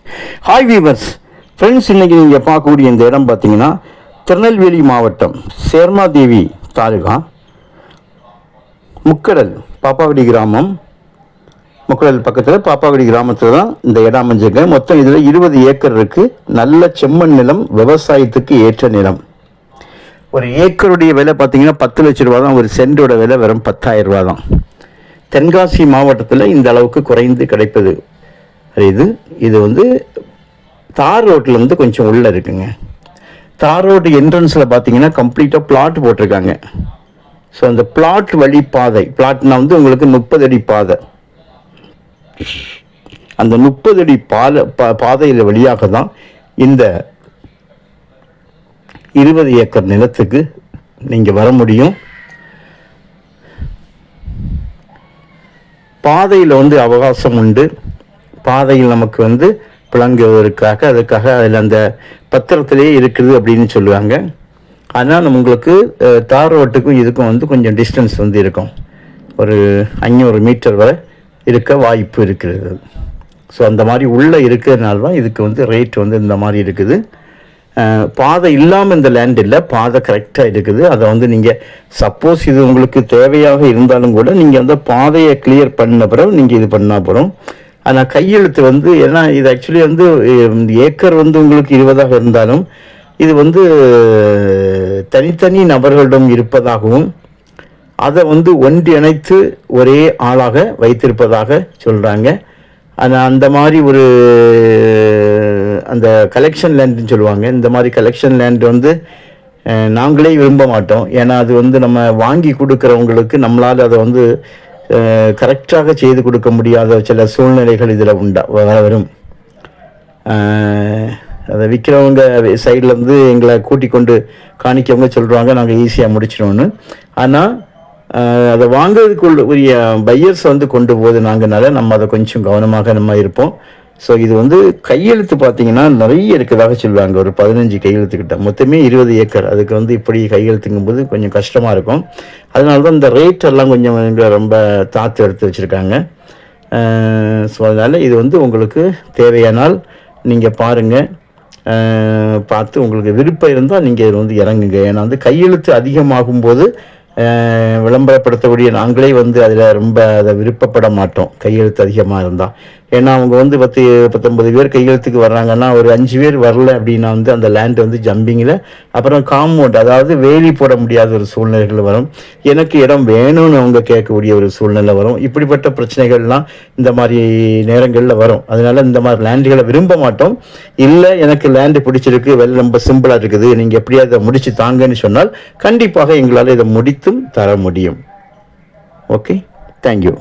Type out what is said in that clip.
Hi viewers friends, இன்றைக்கி நீங்கள் பார்க்கக்கூடிய இந்த இடம் பார்த்தீங்கன்னா திருநெல்வேலி மாவட்டம் சேர்மாதேவி தாலுகா முக்கடல் பாப்பாக்குடி கிராமம். முக்கடல் பக்கத்தில் பாப்பாக்குடி கிராமத்தில் தான் இந்த இடம் அமைஞ்சிருக்கு. மொத்தம் இதில் 20 ஏக்கர் இருக்குது. நல்ல செம்மண் நிலம், விவசாயத்துக்கு ஏற்ற நிலம். ஒரு ஏக்கருடைய விலை பார்த்தீங்கன்னா 10 லட்ச ரூபா தான். ஒரு சென்டோட விலை வெறும் 10,000 ரூபா தான். தென்காசி மாவட்டத்தில் இந்த அளவுக்கு குறைந்து கிடைப்பது இது வந்து தார் ரோட்டில் கொஞ்சம் உள்ளே இருக்குங்க. தார் ரோடு என்ட்ரன்ஸில் பார்த்தீங்கன்னா கம்ப்ளீட்டாக பிளாட் போட்டிருக்காங்க. ஸோ அந்த பிளாட் வழி பாதை, பிளாட்னா உங்களுக்கு 30 அடி பாதை. அந்த 30 அடி பாதையில் வழியாக தான் இந்த 20 ஏக்கர் நிலத்துக்கு நீங்கள் வர முடியும். பாதையில் அவகாசம் உண்டு. பாதையில் நமக்கு புழங்குவதற்காக அதுக்காக அதில் அந்த பத்திரத்திலே இருக்குது அப்படின்னு சொல்லுவாங்க. ஆனால் உங்களுக்கு தார் ரோட்டுக்கும் இதுக்கும் கொஞ்சம் டிஸ்டன்ஸ் இருக்கும். ஒரு 500 மீட்டர் வரை இருக்க வாய்ப்பு இருக்கிறது. ஸோ அந்த மாதிரி உள்ளே இருக்கிறதுனால தான் இதுக்கு ரேட் இந்த மாதிரி இருக்குது. பாதை இல்லாமல் இந்த லேண்ட் இல்லை, பாதை கரெக்டாக இருக்குது. அதை நீங்கள் சப்போஸ் இது உங்களுக்கு தேவையாக இருந்தாலும் கூட நீங்கள் அந்த பாதையை கிளியர் பண்ண பிறகு நீங்கள் இது பண்ணால் போகிறோம். ஆனால் கையெழுத்து ஏன்னா இது ஆக்சுவலி ஏக்கர் உங்களுக்கு 20ஆக இருந்தாலும் இது தனித்தனி நபர்களிடம் இருப்பதாகவும் அதை ஒன்றிணைத்து ஒரே ஆளாக வைத்திருப்பதாக சொல்கிறாங்க. ஆனால் அந்த மாதிரி ஒரு அந்த கலெக்ஷன் லேண்டுன்னு சொல்லுவாங்க. இந்த மாதிரி கலெக்ஷன் லேண்டு நாங்களே விரும்ப மாட்டோம். ஏன்னா அது நம்ம வாங்கி கொடுக்குறவங்களுக்கு நம்மளால் அதை கரெக்டாக செய்து கொடுக்க முடியாத சில சூழ்நிலைகள் இதில் வரும். அதை விற்கிறவங்க சைட்லேருந்து எங்களை கூட்டிக் கொண்டு காணிக்கவங்க சொல்கிறாங்க நாங்கள் ஈஸியாக முடிச்சிடுவோன்னு. ஆனால் அதை வாங்குறதுக்குள்ள உரிய பையர்ஸ் கொண்டு போது நாங்கள்னால நம்ம அதை கொஞ்சம் கவனமாக நம்ம இருப்போம். ஸோ இது கையெழுத்து பார்த்தீங்கன்னா நிறைய இருக்கிறதாக சொல்லுவாங்க. ஒரு 15 கையெழுத்துக்கிட்ட மொத்தமே 20 ஏக்கர். அதுக்கு இப்படி கையெழுத்துங்கும் போது கொஞ்சம் கஷ்டமாக இருக்கும். அதனால தான் இந்த ரேட் எல்லாம் கொஞ்சம் ரொம்ப தாத்து எடுத்து வச்சுருக்காங்க. ஸோ அதனால் இது உங்களுக்கு தேவையானால் நீங்கள் பாருங்கள். பார்த்து உங்களுக்கு விருப்பம் இருந்தால் நீங்கள் இது இறங்குங்க. ஏன்னா கையெழுத்து அதிகமாகும்போது விளம்பரப்படுத்தக்கூடிய நாங்களே அதில் ரொம்ப அதை விருப்பப்பட மாட்டோம் கையெழுத்து அதிகமாக இருந்தால். ஏன்னா அவங்க 10-19 பேர் கையெழுத்துக்கு வர்றாங்கன்னா ஒரு 5 பேர் வரல அப்படின்னா அந்த லேண்ட் ஜம்பிங்கில் அப்புறம் காம்பவுண்ட், அதாவது வேலி போட முடியாத ஒரு சூழ்நிலைகள் வரும். எனக்கு இடம் வேணும்னு அவங்க கேட்கக்கூடிய ஒரு சூழ்நிலை வரும். இப்படிப்பட்ட பிரச்சனைகள்லாம் இந்த மாதிரி நேரங்களில் வரும். அதனால இந்த மாதிரி லேண்டுகளை விரும்ப மாட்டோம். இல்லை எனக்கு லேண்டு பிடிச்சிருக்கு, ரொம்ப சிம்பிளாக இருக்குது, நீங்கள் எப்படியாவது இதை முடித்து தாங்கன்னு சொன்னால் கண்டிப்பாக எங்களால் இதை முடித்தும் தர முடியும். Okay, thank you.